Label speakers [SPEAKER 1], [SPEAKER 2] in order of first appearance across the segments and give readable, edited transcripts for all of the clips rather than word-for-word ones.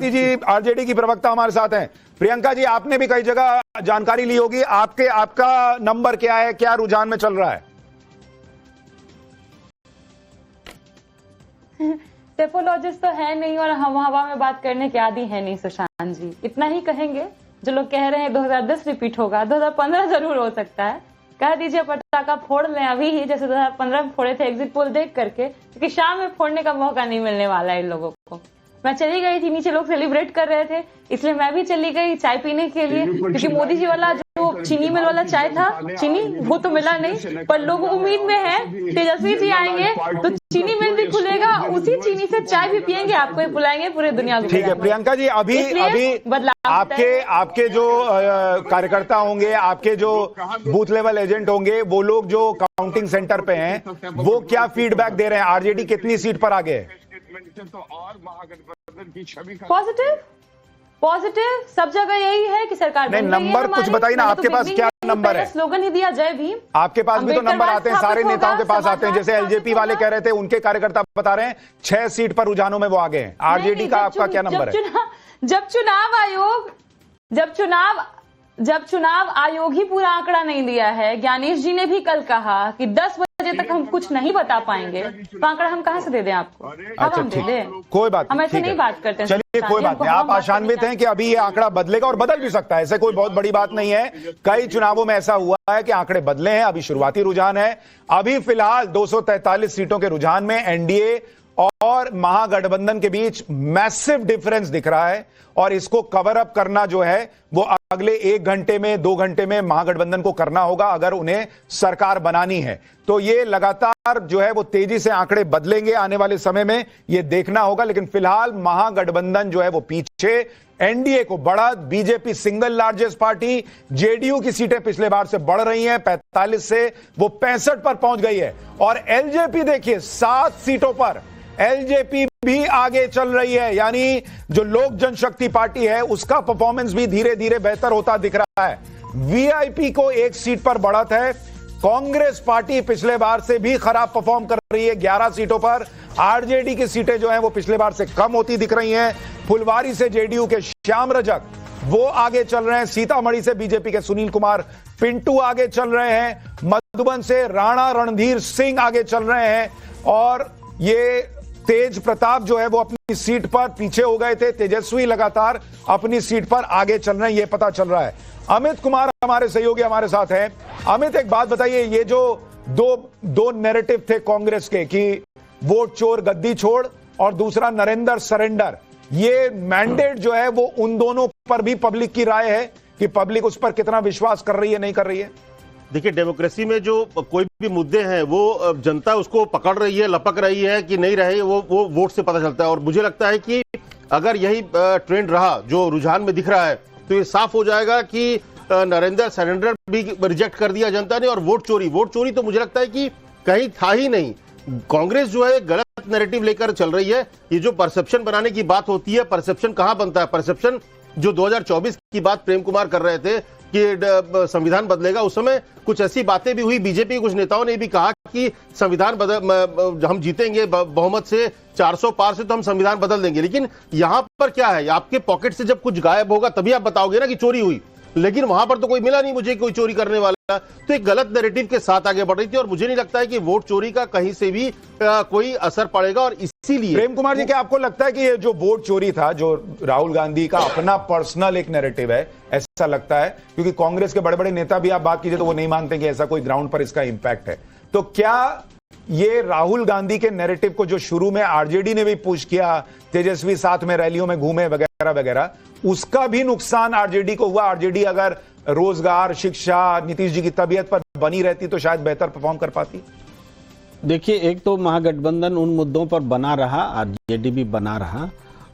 [SPEAKER 1] भारती जी RJD की प्रवक्ता हमारे साथ हैं। प्रियंका जी, आपने भी कई जगह जानकारी ली होगी, आपका नंबर क्या है, क्या रुझान में चल रहा है?
[SPEAKER 2] टेपोलॉजिस्ट तो है नहीं और हम हवा में बात करने के आदि है नहीं सुशांत जी। इतना ही कहेंगे, जो लोग कह रहे हैं 2010 रिपीट होगा, 2015 जरूर हो सकता है। कह दीजिए पटाखा फोड़ लें अभी ही, जैसे 2015 में फोड़े थे एग्जिट पोल देख करके, क्योंकि शाम में फोड़ने का मौका नहीं मिलने वाला है इन लोगों को। मैं चली गई थी, नीचे लोग सेलिब्रेट कर रहे थे, इसलिए मैं भी चली गई चाय पीने के लिए, क्योंकि मोदी जी वाला जो चीनी मिल वाला चाय था, चीनी वो तो मिला नहीं, पर लोग उम्मीद में है तेजस्वी जी आएंगे तो चीनी मिल भी खुलेगा, उसी चीनी से चाय भी पियेंगे, आपको ही बुलाएंगे, पूरे दुनिया को।
[SPEAKER 1] ठीक है प्रियंका जी, अभी आपके जो कार्यकर्ता होंगे, आपके जो बूथ लेवल एजेंट होंगे, वो लोग जो काउंटिंग सेंटर पे हैं, वो क्या फीडबैक दे रहे हैं? आरजेडी कितनी सीट पर आगे है?
[SPEAKER 2] पॉजिटिव सब जगह यही है कि सरकार
[SPEAKER 1] नहीं, नंबर कुछ बताइए ना, आपके पास क्या नंबर है?
[SPEAKER 2] स्लोगन ही दिया जय भीम।
[SPEAKER 1] आपके पास भी तो नंबर आते हैं, सारे नेताओं के पास आते हैं। जैसे एलजेपी वाले कह रहे थे, उनके कार्यकर्ता बता रहे हैं 6 सीट पर रुझानों में वो आगे हैं। आरजेडी का आपका क्या नंबर है?
[SPEAKER 2] जब चुनाव आयोग ही पूरा आंकड़ा नहीं दिया है, ज्ञानेश जी ने भी कल कहा कि 10 बजे तक हम कुछ नहीं बता पाएंगे, तो आंकड़ा हम कहां से दे दें आपको? अब हम दे दें?
[SPEAKER 1] कोई बात
[SPEAKER 2] हम ऐसे नहीं बात करते।
[SPEAKER 1] चलिए कोई बात नहीं, आप आशान्वित हैं कि अभी ये आंकड़ा बदलेगा और बदल भी सकता है, ऐसे कोई बहुत बड़ी बात नहीं है। कई चुनावों में ऐसा हुआ है कि आंकड़े बदले हैं, अभी शुरुआती रुझान है। अभी फिलहाल 243 सीटों के रुझान में एनडीए और महागठबंधन के बीच मैसिव डिफरेंस दिख रहा है, और इसको कवर अप करना जो है वो अगले 1 घंटे में 2 घंटे में महागठबंधन को करना होगा, अगर उन्हें सरकार बनानी है। तो ये लगातार जो है वो तेजी से आंकड़े बदलेंगे आने वाले समय में, ये देखना होगा। लेकिन फिलहाल महागठबंधन जो है वो पीछे, एनडीए को बढ़त, BJP single largest party, JDU की सीटें पिछले बार से बढ़ रही हैं, 45 से वो 65 पर पहुंच गई है। और एलजेपी देखिए 7 सीटों पर एलजेपी भी आगे चल रही है, यानी जो लोक जनशक्ति पार्टी है उसका परफॉर्मेंस भी धीरे धीरे बेहतर होता दिख रहा है। वीआईपी को 1 सीट पर बढ़त है। कांग्रेस पार्टी पिछले बार से भी खराब परफॉर्म कर रही है 11 सीटों पर। आरजेडी की सीटें जो हैं वो पिछले बार से कम होती दिख रही हैं। फुलवारी से जेडीयू के श्याम रजक वो आगे चल रहे हैं। सीतामढ़ी से बीजेपी के सुनील कुमार पिंटू आगे चल रहे हैं। मधुबन से राणा रणधीर सिंह आगे चल रहे हैं। और ये तेज प्रताप जो है वो अपनी सीट पर पीछे हो गए थे। तेजस्वी लगातार अपनी सीट पर आगे चल रहे हैं, ये पता चल रहा है। अमित कुमार हमारे सहयोगी हमारे साथ हैं। अमित, एक बात बताइए, ये जो दो नैरेटिव थे कांग्रेस के कि वोट चोर गद्दी छोड़ और दूसरा नरेंद्र सरेंडर, ये मैंडेट जो है वो उन दोनों पर भी पब्लिक की राय है कि पब्लिक उस पर कितना विश्वास कर रही है, नहीं कर रही है?
[SPEAKER 3] देखिए, डेमोक्रेसी में जो कोई भी मुद्दे हैं वो जनता उसको पकड़ रही है, लपक रही है कि नहीं रहे, वो वोट से पता चलता है। और मुझे लगता है कि अगर यही ट्रेंड रहा जो रुझान में दिख रहा है, तो ये साफ हो जाएगा कि नरेंद्र सरेंडर भी रिजेक्ट कर दिया जनता ने। और वोट चोरी तो मुझे लगता है कि कहीं था ही नहीं। कांग्रेस जो है गलत नैरेटिव लेकर चल रही है। ये जो परसेप्शन बनाने की बात होती है, परसेप्शन कहां बनता है? परसेप्शन जो 2024 की बात प्रेम कुमार कर रहे थे कि संविधान बदलेगा, उस समय कुछ ऐसी बातें भी हुई। बीजेपी के कुछ नेताओं ने भी कहा कि संविधान हम जीतेंगे बहुमत से 400 पार से तो हम संविधान बदल देंगे। लेकिन यहां पर क्या है, आपके पॉकेट से जब कुछ गायब होगा तभी आप बताओगे ना कि चोरी हुई। लेकिन वहां पर तो कोई मिला नहीं मुझे, कोई चोरी करने वाला। तो एक गलत नैरेटिव के साथ आगे बढ़ रही थी। और मुझे नहीं लगता है कि वोट चोरी का कहीं से भी कोई असर पड़ेगा। और इसीलिए
[SPEAKER 1] प्रेम कुमार जी, क्या आपको लगता है कि ये जो वोट चोरी था, जो राहुल गांधी का अपना पर्सनल एक नैरेटिव है, ऐसा लगता है? क्योंकि कांग्रेस के बड़े बड़े नेता भी आप बात कीजिए तो वो नहीं मानते कि ऐसा कोई ग्राउंड पर इसका इंपैक्ट है। तो क्या ये राहुल गांधी के नैरेटिव को जो शुरू में आरजेडी ने भी पुश किया, तेजस्वी साथ में रैलियों में घूमे वगैरह वगैरह, उसका भी नुकसान आरजेडी को हुआ? आरजेडी अगर रोजगार, शिक्षा, नीतीश जी की तबीयत पर बनी रहती तो शायद बेहतर परफॉर्म कर पाती।
[SPEAKER 4] देखिए, एक तो महागठबंधन उन मुद्दों पर बना रहा, आरजेडी भी बना रहा।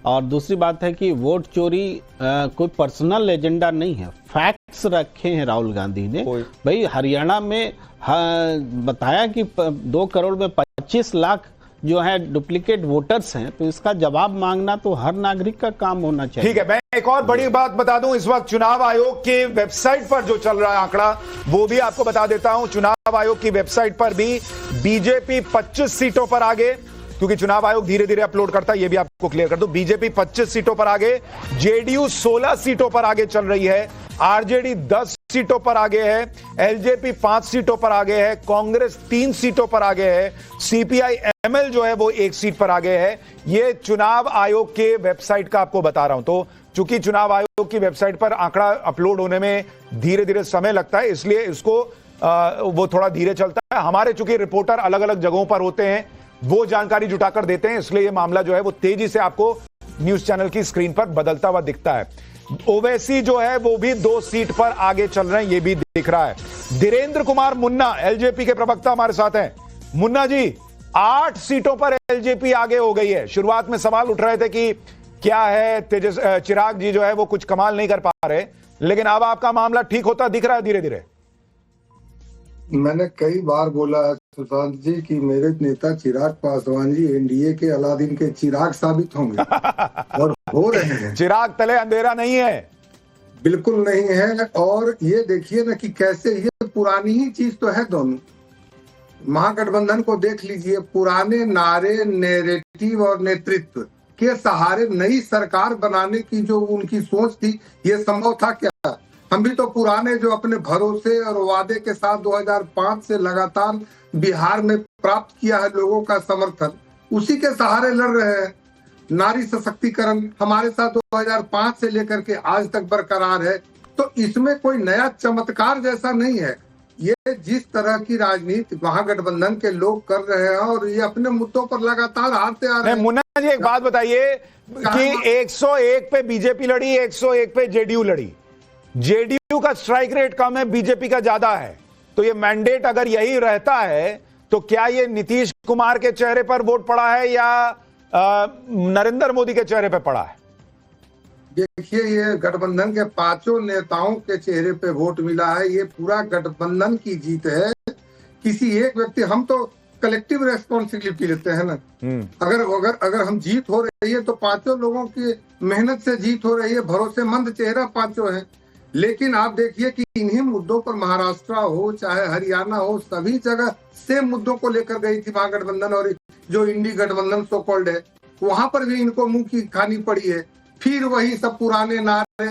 [SPEAKER 4] और दूसरी बात है कि वोट चोरी कोई पर्सनल एजेंडा नहीं है, फैक्ट्स रखे हैं राहुल गांधी ने। भाई हरियाणा में बताया कि 2 करोड़ में 25 लाख जो है डुप्लीकेट वोटर्स हैं, तो इसका जवाब मांगना तो हर नागरिक का काम होना चाहिए।
[SPEAKER 1] ठीक है, मैं एक और बड़ी बात बता दूं, इस वक्त चुनाव आयोग के वेबसाइट पर जो चल रहा है आंकड़ा, वो भी आपको बता देता हूं। चुनाव आयोग की वेबसाइट पर भी बीजेपी 25 सीटों पर आगे, क्योंकि चुनाव आयोग धीरे धीरे अपलोड करता है, ये भी आपको क्लियर कर दूं। बीजेपी 25 सीटों पर आगे, जेडीयू 16 सीटों पर आगे चल रही है, आरजेडी 10 सीटों पर आगे है, एलजेपी 5 सीटों पर आगे है, कांग्रेस 3 सीटों पर आगे है, सीपीआई एमएल जो है वो 1 सीट पर आगे है। ये चुनाव आयोग के वेबसाइट का आपको बता रहा हूं। तो चूंकि चुनाव आयोग की वेबसाइट पर आंकड़ा अपलोड होने में धीरे धीरे समय लगता है, इसलिए इसको वो थोड़ा धीरे चलता है। हमारे चूंकि रिपोर्टर अलग अलग जगहों पर होते हैं, वो जानकारी जुटाकर देते हैं, इसलिए ये मामला जो है वो तेजी से आपको न्यूज चैनल की स्क्रीन पर बदलता हुआ दिखता है। ओवैसी जो है वो भी 2 सीट पर आगे चल रहे हैं, ये भी दिख रहा है। धीरेन्द्र कुमार मुन्ना एलजेपी के प्रवक्ता हमारे साथ हैं। मुन्ना जी, 8 सीटों पर एलजेपी आगे हो गई है। शुरुआत में सवाल उठ रहे थे कि क्या है, चिराग जी जो है वो कुछ कमाल नहीं कर पा रहे, लेकिन अब आपका मामला ठीक होता दिख रहा है धीरे धीरे।
[SPEAKER 5] मैंने कई बार बोला है सुशांत जी कि मेरे नेता चिराग पासवान जी एनडीए के अलादीन के चिराग साबित होंगे और हो रहे हैं।
[SPEAKER 1] चिराग तले अंधेरा नहीं है,
[SPEAKER 5] बिल्कुल नहीं है। और ये देखिए ना कि कैसे ये पुरानी ही चीज तो है। दोनों महागठबंधन को देख लीजिए, पुराने नारे, नैरेटिव और नेतृत्व के सहारे नई सरकार बनाने की जो उनकी सोच थी, ये संभव था क्या? हम भी तो पुराने जो अपने भरोसे और वादे के साथ 2005 से लगातार बिहार में प्राप्त किया है लोगों का समर्थन, उसी के सहारे लड़ रहे हैं। नारी सशक्तिकरण हमारे साथ 2005 से लेकर के आज तक बरकरार है। तो इसमें कोई नया चमत्कार जैसा नहीं है। ये जिस तरह की राजनीति महागठबंधन के लोग कर रहे हैं और ये अपने मुद्दों पर लगातार हारते आ रहे हैं।
[SPEAKER 1] मुन्ना जी, एक बात बताइए कि 101 पे बीजेपी लड़ी, 101 पे जेडीयू लड़ी। जेडीयू का स्ट्राइक रेट कम है, बीजेपी का ज्यादा है। तो ये मैंडेट अगर यही रहता है तो क्या ये नीतीश कुमार के चेहरे पर वोट पड़ा है या नरेंद्र मोदी के चेहरे पर पड़ा है?
[SPEAKER 5] देखिए, ये गठबंधन के 5 नेताओं के चेहरे पे वोट मिला है। ये पूरा गठबंधन की जीत है। किसी एक व्यक्ति, हम तो कलेक्टिव रेस्पॉन्सिबिलिटी लेते हैं ना। अगर हम जीत हो रही है तो 5 लोगों की मेहनत से जीत हो रही है। भरोसेमंद चेहरा 5 है। लेकिन आप देखिए कि इन्हीं मुद्दों पर महाराष्ट्र हो चाहे हरियाणा हो, सभी जगह सेम मुद्दों को लेकर गई थी महागठबंधन। और जो इंडी गठबंधन सो कॉल्ड है, वहां पर भी इनको मुंह की खानी पड़ी है। फिर वही सब पुराने नारे।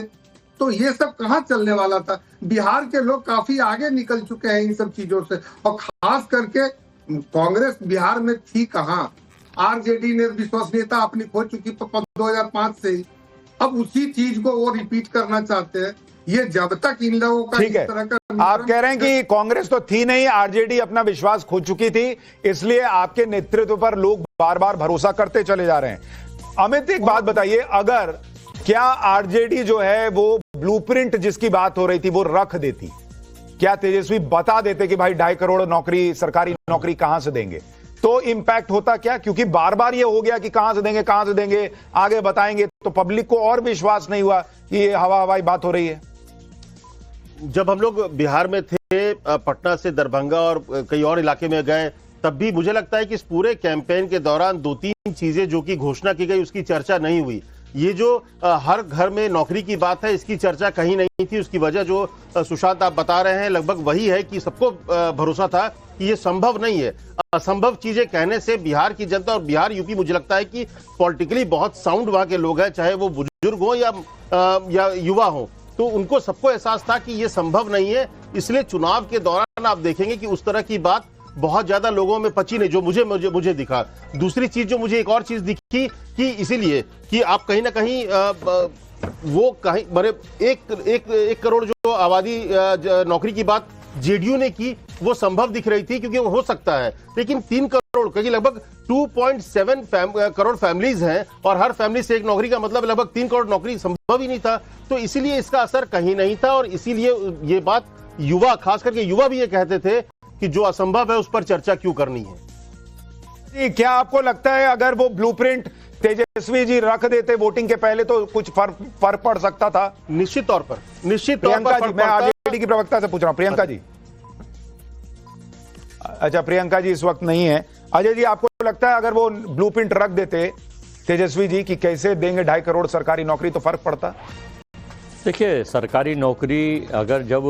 [SPEAKER 5] तो ये सब कहाँ चलने वाला था? बिहार के लोग काफी आगे निकल चुके हैं इन सब चीजों से। और खास करके कांग्रेस बिहार में थी कहाँ? आरजेडी ने विश्वसनीयता अपनी खो चुकी 2005 से ही। अब उसी चीज को वो रिपीट करना चाहते हैं। ये जब तक इन लोगों का इस तरह का,
[SPEAKER 1] आप कह रहे हैं कि कांग्रेस तो थी नहीं, आरजेडी अपना विश्वास खो चुकी थी, इसलिए आपके नेतृत्व पर लोग बार बार भरोसा करते चले जा रहे हैं। अमित, एक बात बताइए, अगर क्या आरजेडी जो है वो ब्लूप्रिंट जिसकी बात हो रही थी वो रख देती, क्या तेजस्वी बता देते कि भाई 2.5 करोड़ नौकरी, सरकारी नौकरी कहां से देंगे, तो इंपैक्ट होता क्या? क्योंकि बार बार ये हो गया कि कहां से देंगे, आगे बताएंगे, तो पब्लिक को और विश्वास नहीं हुआ कि ये हवाई बात हो रही है।
[SPEAKER 3] जब हम लोग बिहार में थे, पटना से दरभंगा और कई और इलाके में गए, तब भी मुझे लगता है कि इस पूरे कैंपेन के दौरान 2-3 चीजें जो कि घोषणा की गई उसकी चर्चा नहीं हुई। ये जो हर घर में नौकरी की बात है, इसकी चर्चा कहीं नहीं थी। उसकी वजह जो सुशांत आप बता रहे हैं लगभग वही है कि सबको भरोसा था कि ये संभव नहीं है। असंभव चीजें कहने से बिहार की जनता और बिहार यूपी, मुझे लगता है कि पॉलिटिकली बहुत साउंड वहां के लोग हैं, चाहे वो बुजुर्ग हो या युवा हो, तो उनको सबको एहसास था कि ये संभव नहीं है। इसलिए चुनाव के दौरान आप देखेंगे कि उस तरह की बात बहुत ज्यादा लोगों में पची नहीं, जो मुझे दिखा। दूसरी चीज जो मुझे एक और चीज दिखी कि इसीलिए कि आप कहीं ना कहीं वो कहीं बड़े 1 करोड़ जो आबादी नौकरी की बात जेडीयू ने की, वो संभव दिख रही थी क्योंकि वो हो सकता है। लेकिन 3 करोड़, क्योंकि लगभग 2.7 करोड़ फैमिलीज हैं और हर फैमिली से एक नौकरी का मतलब लगभग 3 करोड़ नौकरी संभव ही नहीं था। तो इसीलिए इसका असर कहीं नहीं था। और इसीलिए ये बात युवा, खास करके युवा भी ये कहते थे कि जो असंभव है उस पर चर्चा क्यों करनी है।
[SPEAKER 1] क्या आपको लगता है अगर वो ब्लूप्रिंट तेजस्वी जी रख देते वोटिंग के पहले तो कुछ फर्क पड़ सकता था?
[SPEAKER 3] निश्चित तौर पर
[SPEAKER 1] प्रियंका जी, मैं आरजेडी की प्रवक्ता से पूछ रहा हूं। प्रियंका जी, अच्छा प्रियंका जी इस वक्त नहीं है। अजय जी, आपको लगता है अगर वो ब्लूप्रिंट रख देते तेजस्वी जी कि कैसे देंगे 2.5 करोड़ सरकारी नौकरी, तो फर्क पड़ता?
[SPEAKER 6] देखिए, सरकारी नौकरी अगर जब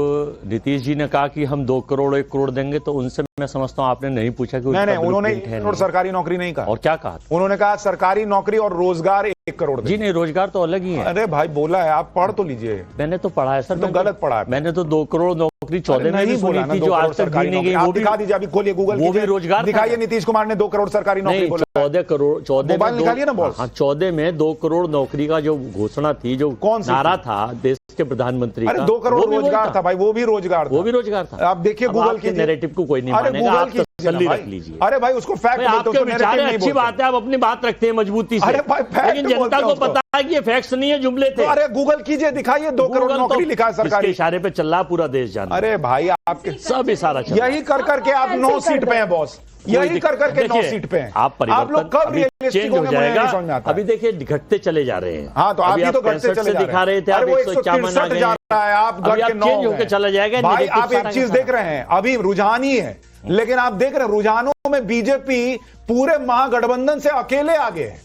[SPEAKER 6] नीतीश जी ने कहा कि हम 2 करोड़ 1 करोड़ देंगे, तो उनसे मैं समझता हूँ आपने नहीं पूछा कि
[SPEAKER 1] नहीं,
[SPEAKER 6] उसका
[SPEAKER 1] उन्होंने
[SPEAKER 6] blueprint है
[SPEAKER 1] 1 करोड़
[SPEAKER 6] नहीं।
[SPEAKER 1] सरकारी नौकरी नहीं कहा।
[SPEAKER 6] और क्या कहा?
[SPEAKER 1] उन्होंने कहा सरकारी नौकरी और रोजगार 1 करोड़
[SPEAKER 6] जी नहीं, रोजगार तो अलग ही है।
[SPEAKER 1] अरे भाई बोला है, आप पढ़ तो लीजिए।
[SPEAKER 6] मैंने तो पढ़ा है सर।
[SPEAKER 1] तो गलत पढ़ा है।
[SPEAKER 6] मैंने तो 2 करोड़ नौकरी 14 में भी सुनी थी, जो आज तक दी नहीं गई।
[SPEAKER 1] आप दिखा दीजिए, अभी खोलिए गूगल,
[SPEAKER 6] वो भी रोजगार
[SPEAKER 1] दिखाइए। नीतीश कुमार ने 2 करोड़ सरकारी नौकरी बोला।
[SPEAKER 6] 14 करोड़, 14
[SPEAKER 1] मोबाइल निकालिए ना बॉस।
[SPEAKER 6] हाँ, 14 में 2 करोड़ नौकरी का जो घोषणा थी, जो
[SPEAKER 1] कौन सी
[SPEAKER 6] नारा था देश के प्रधानमंत्री
[SPEAKER 1] अरे
[SPEAKER 6] का,
[SPEAKER 1] 2 करोड़
[SPEAKER 6] वो भी वही
[SPEAKER 1] रोजगार था भाई, वो भी रोजगार था।
[SPEAKER 6] वो भी रोजगार था।
[SPEAKER 1] आप देखिए गूगल की
[SPEAKER 6] नैरेटिव को कोई नहीं
[SPEAKER 1] अरे
[SPEAKER 6] मानेगा,
[SPEAKER 1] गूगल
[SPEAKER 6] आप
[SPEAKER 1] की
[SPEAKER 6] तसल्ली रख लीजिए।
[SPEAKER 1] अरे भाई उसको फैक्ट
[SPEAKER 6] भाई, आपके विचार अच्छी बात है, आप अपनी बात रखते हैं मजबूती से।
[SPEAKER 1] अरे भाई, fact
[SPEAKER 6] लेकिन जनता
[SPEAKER 1] बोलते हैं
[SPEAKER 6] को
[SPEAKER 1] उसको।
[SPEAKER 6] पता है कि ये फैक्ट्स नहीं है, जुमले थे।
[SPEAKER 1] अरे गूगल कीजिए, दिखाइए 2 करोड़
[SPEAKER 6] गूगल
[SPEAKER 1] नौकरी
[SPEAKER 6] तो
[SPEAKER 1] लिखा है
[SPEAKER 6] इसके
[SPEAKER 1] सरकारी।
[SPEAKER 6] इशारे पे चल रहा है पूरा देश जान।
[SPEAKER 1] अरे भाई आपके
[SPEAKER 6] सब इशारा चल रहा है।
[SPEAKER 1] यही कर करके आप 9 सीट पे हैं बॉस, यही कर करके 9 सीट पे हैं।
[SPEAKER 6] आप
[SPEAKER 1] लोग कब रियलिस्टिक
[SPEAKER 6] चेंज हो
[SPEAKER 1] होंगे मुझे
[SPEAKER 6] जाएगा।
[SPEAKER 1] नहीं समझ में आता।
[SPEAKER 6] अभी देखिए घटते चले जा रहे हैं।
[SPEAKER 1] हाँ तो आप भी तो घटते चले जा
[SPEAKER 6] दिखा रहे थे,
[SPEAKER 1] अरे
[SPEAKER 6] आप
[SPEAKER 1] वो
[SPEAKER 6] 151 आ
[SPEAKER 1] 163
[SPEAKER 6] गए।
[SPEAKER 1] जा रहा है, आप घट के 9
[SPEAKER 6] चेंज होकर चला जाएगा।
[SPEAKER 1] भाई
[SPEAKER 6] negative
[SPEAKER 1] आप एक
[SPEAKER 6] सारा
[SPEAKER 1] चीज
[SPEAKER 6] का
[SPEAKER 1] देख
[SPEAKER 6] सारा।
[SPEAKER 1] रहे हैं, अभी रुझान ही है, लेकिन आप देख रहे हैं रुझानों में बीजेपी पूरे महागठबंधन से अकेले आगे है।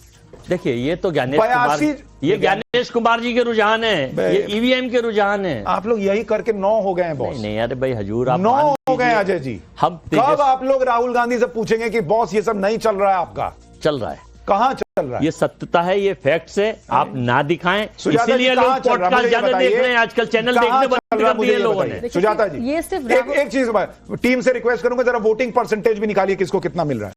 [SPEAKER 6] देखिए ये तो ज्ञानेश कुमार, ये ज्ञानेश कुमार जी के रुझान है, ये ईवीएम के रुझान है।
[SPEAKER 1] आप लोग यही करके 9 हो गए हैं बॉस।
[SPEAKER 6] नहीं अरे भाई हजूर, आप
[SPEAKER 1] 9
[SPEAKER 6] मान
[SPEAKER 1] हो गए
[SPEAKER 6] लीजिए।
[SPEAKER 1] अजय जी।
[SPEAKER 6] हम
[SPEAKER 1] कब आप लोग राहुल गांधी से पूछेंगे कि बॉस ये सब नहीं चल रहा है आपका?
[SPEAKER 6] चल रहा है,
[SPEAKER 1] कहां चल रहा है?
[SPEAKER 6] ये सत्यता है, ये फैक्ट्स है, आप ना दिखाएं।
[SPEAKER 1] सुजाता जी,
[SPEAKER 6] इसीलिए
[SPEAKER 1] कहां
[SPEAKER 6] लोग
[SPEAKER 1] चल रहा है?
[SPEAKER 6] पॉडकास्ट
[SPEAKER 1] मुझे ये
[SPEAKER 6] ज्यादा देख
[SPEAKER 1] बताइए,
[SPEAKER 6] रहे हैं, आजकल चैनल
[SPEAKER 1] कहां
[SPEAKER 6] देखने
[SPEAKER 1] चल
[SPEAKER 6] बंद
[SPEAKER 1] रहा है?
[SPEAKER 6] कर
[SPEAKER 1] मुझे
[SPEAKER 6] दिए
[SPEAKER 1] ये
[SPEAKER 6] लोगों
[SPEAKER 1] बताइए।
[SPEAKER 6] ने।
[SPEAKER 1] सुजाता जी,
[SPEAKER 2] ये सिर्फ
[SPEAKER 1] एक चीज टीम से रिक्वेस्ट करूंगा, जरा वोटिंग परसेंटेज भी निकालिए, किसको कितना मिल रहा है।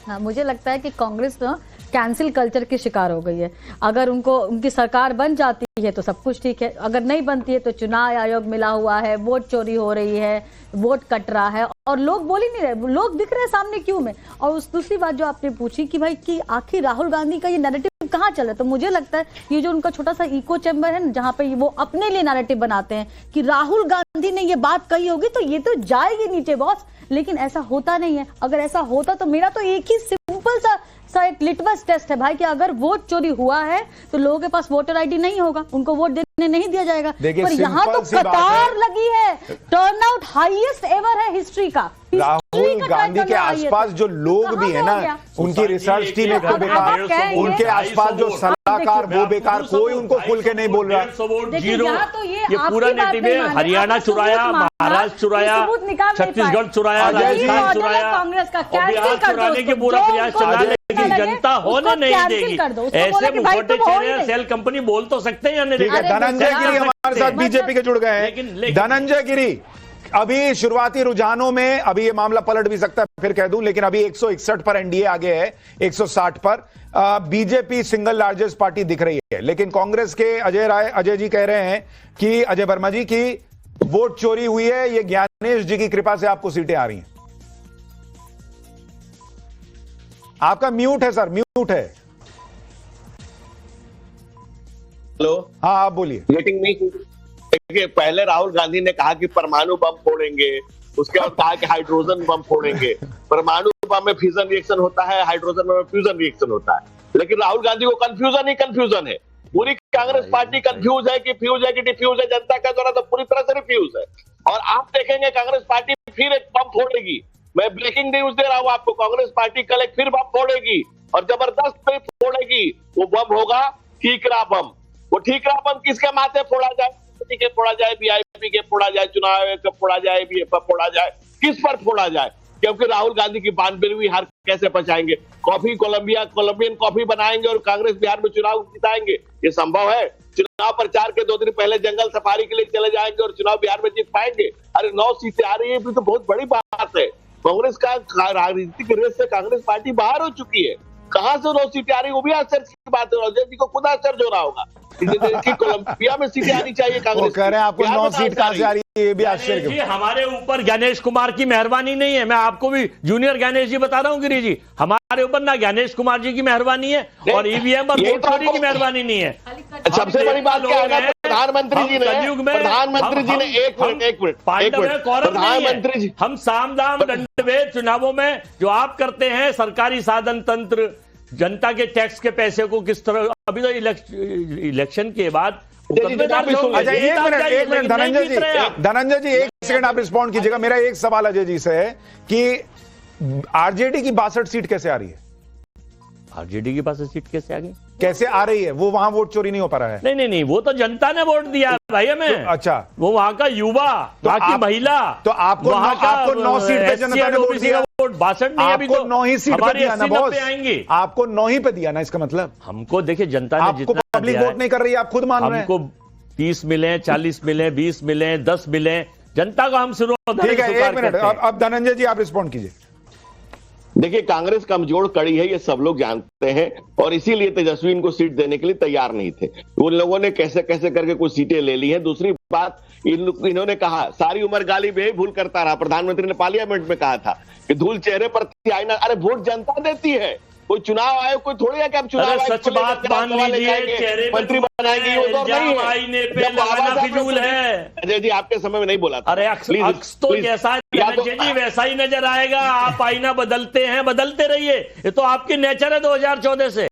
[SPEAKER 7] हाँ, मुझे लगता है कि कांग्रेस ना कैंसिल कल्चर की शिकार हो गई है। अगर उनकी सरकार बन जाती है तो सब कुछ ठीक है, अगर नहीं बनती है तो चुनाव आयोग मिला हुआ है, वोट चोरी हो रही है, वोट कट रहा है और लोग बोल ही नहीं रहे, लोग दिख रहे हैं सामने क्यों में। और उस दूसरी बात जो आपने पूछी कि भाई कि आखिर राहुल गांधी का ये नैरेटिव कहाँ चल रहा है, तो मुझे लगता है ये जो उनका छोटा सा इको चैम्बर है ना, जहाँ पे वो अपने लिए नैरेटिव बनाते हैं कि राहुल गांधी ने ये बात कही होगी तो ये तो जाएगी नीचे बॉस, लेकिन ऐसा होता नहीं है। अगर ऐसा होता तो मेरा तो एक ही सिंपल सा एक लिटमस टेस्ट है भाई कि अगर वोट चोरी हुआ है तो लोगों के पास वोटर आईडी नहीं होगा, उनको वोट देने नहीं दिया जाएगा। पर यहाँ तो कतार लगी है, टर्नआउट हाईएस्ट एवर है हिस्ट्री का।
[SPEAKER 1] राहुल गांधी के आसपास जो लोग भी है ना, उनकी रिसर्च टीम है बेकार, उनके आसपास जो सलाहकार वो बेकार, कोई उनको खुल के नहीं बोल रहा है।
[SPEAKER 6] ये पूरा नेटिव है, हरियाणा चुराया, महाराष्ट्र चुराया, छत्तीसगढ़ चुराया, राजस्थान चुराया,
[SPEAKER 7] कांग्रेस का
[SPEAKER 6] बिहार चुराने के पूरा प्रयास चल रहा है, लेकिन जनता होने नहीं देगी। ऐसे मुखौटे चेहरे सेल कंपनी बोल तो सकते हैं या नहीं?
[SPEAKER 1] ठीक है, धनंजय गिरी हमारे साथ बीजेपी के जुड़ गए हैं। धनंजय गिरी, अभी शुरुआती रुझानों में अभी ये मामला पलट भी सकता है, फिर कह दूं, लेकिन अभी 161 पर एनडीए आगे है, 160 पर बीजेपी सिंगल लार्जेस्ट पार्टी दिख रही है। लेकिन कांग्रेस के अजय जी कह रहे हैं कि अजय वर्मा जी की वोट चोरी हुई है, ये ज्ञानेश जी की कृपा से आपको सीटें आ रही हैं। आपका म्यूट है सर, म्यूट है।
[SPEAKER 8] हेलो,
[SPEAKER 1] हाँ आप बोलिए।
[SPEAKER 8] Getting me? देखिए, पहले राहुल गांधी ने कहा कि परमाणु बम फोड़ेंगे, उसके बाद कहा कि हाइड्रोजन बम फोड़ेंगे। परमाणु बम में फ्यूजन रिएक्शन होता है, हाइड्रोजन में फ्यूजन रिएक्शन होता है, लेकिन राहुल गांधी को कंफ्यूजन ही कंफ्यूजन है। पूरी कांग्रेस पार्टी कंफ्यूज है कि फ्यूज है कि डिफ्यूज है, जनता का द्वारा तो पूरी तरह से रिफ्यूज है। और आप देखेंगे कांग्रेस पार्टी फिर एक बम फोड़ेगी। मैं ब्रेकिंग न्यूज दे रहा हूं आपको, कांग्रेस पार्टी कल एक फिर बम फोड़ेगी और जबरदस्त पे फोड़ेगी। वो बम होगा ठीकरा बम। वो ठीकरा बम किसके माथे फोड़ा जाए? के फोड़ा जाए, वीआईपी के फोड़ा जाए, चुनाव आयोग के फोड़ा जाए, बीएसएफ फोड़ा जाए, किस पर फोड़ा जाए? क्योंकि राहुल गांधी की 92वीं हार कैसे बचाएंगे? कोलंबियन कॉफी बनाएंगे और कांग्रेस बिहार में चुनाव जिताएंगे, ये संभव है? चुनाव प्रचार के 2 दिन पहले जंगल सफारी के लिए चले जाएंगे और चुनाव बिहार में जीत पाएंगे? अरे 9 सीटें आ रही है, तो बहुत बड़ी बात है। कांग्रेस का राजनीतिक रेस से कांग्रेस पार्टी बाहर हो चुकी है। कहां से 9 सीटें आ रही है, वो भी आश्चर्य की बात है। अजय जी को खुद आश्चर्य हो रहा होगा कि कोलंबिया में सीटें आनी चाहिए कांग्रेस।
[SPEAKER 1] वो कह रहे हैं आपको 9 सीट कहां से आ रही है, ये भी आश्चर्य
[SPEAKER 6] जी, हमारे ऊपर ज्ञानेश कुमार की मेहरबानी नहीं है। मैं आपको भी जूनियर ज्ञानेश जी बता रहा हूँ गिरी जी, हमारे ऊपर ना ज्ञानेश कुमार जी की मेहरबानी है और ईवीएम और वोट चोरी की मेहरबानी नहीं है।
[SPEAKER 8] सबसे बड़ी बात क्या है ना, प्रधानमंत्री जी ने एक मिनट प्रधानमंत्री जी,
[SPEAKER 6] हम साम दाम दंडभेद चुनावों में जो आप करते हैं, सरकारी साधन तंत्र, जनता के टैक्स के पैसे को किस तरह, अभी तो इलेक्शन के बाद
[SPEAKER 1] अच्छा एक मिनट धनंजय जी 1 सेकंड आप रिस्पॉन्ड कीजिएगा। मेरा एक सवाल अजय जी से है कि आरजेडी की 62 सीट कैसे आ रही है?
[SPEAKER 6] आरजेडी की 62 सीट कैसे आ गई?
[SPEAKER 1] कैसे आ रही है, वो वहां वोट चोरी नहीं हो पा रहा है?
[SPEAKER 6] नहीं नहीं नहीं, वो तो जनता ने वोट दिया भाई हमें।
[SPEAKER 1] अच्छा,
[SPEAKER 6] वो वहां का युवा, वहां की महिला,
[SPEAKER 1] तो आपको
[SPEAKER 6] वहां का
[SPEAKER 1] आपको 9 सीट पे जनता ने वोट दिया।
[SPEAKER 6] वोट 62 नहीं, अभी तो
[SPEAKER 1] 9 ही सीट पे
[SPEAKER 6] हमारी
[SPEAKER 1] दिया ना
[SPEAKER 6] 80
[SPEAKER 1] बॉस,
[SPEAKER 6] 90 आएंगी।
[SPEAKER 1] आपको 9 ही पे दिया ना, इसका मतलब
[SPEAKER 6] हमको देखिए जनता ने
[SPEAKER 1] आपको
[SPEAKER 6] जितना
[SPEAKER 1] पब्लिक
[SPEAKER 6] दिया
[SPEAKER 1] वोट नहीं कर रही है, आप खुद मान रहे हैं।
[SPEAKER 6] हमको 30 मिले, 40 मिले, 20 मिले, 10 मिले, जनता को हम शुरू
[SPEAKER 1] ठीक है, एक मिनट, अब धनंजय जी आप रिस्पॉन्ड कीजिए।
[SPEAKER 8] देखिए, कांग्रेस कमजोर कड़ी है, ये सब लोग जानते हैं, और इसीलिए तेजस्वी इनको सीट देने के लिए तैयार नहीं थे। उन लोगों ने कैसे कैसे करके कुछ सीटें ले ली हैं। दूसरी बात, इन्होंने कहा सारी उम्र गाली में ही भूल करता रहा। प्रधानमंत्री ने पार्लियामेंट में कहा था कि धूल चेहरे पर थी आईना। अरे वोट जनता देती है, कोई चुनाव आयोग कोई थोड़ी है कि आप चुनाव आयोग
[SPEAKER 6] सच बात मान लीजिए, चेहरे पे
[SPEAKER 8] मंत्री बनाएंगे, वो तो नहीं है।
[SPEAKER 6] आईने पे लगाना फिजूल है।
[SPEAKER 8] अजय जी, आपके समय में नहीं बोला था।
[SPEAKER 6] अरे अक्स तो जैसा धनंजय जी वैसा ही नजर आएगा। आप आईना बदलते हैं, बदलते रहिए, ये तो आपकी नेचर है 2014 से।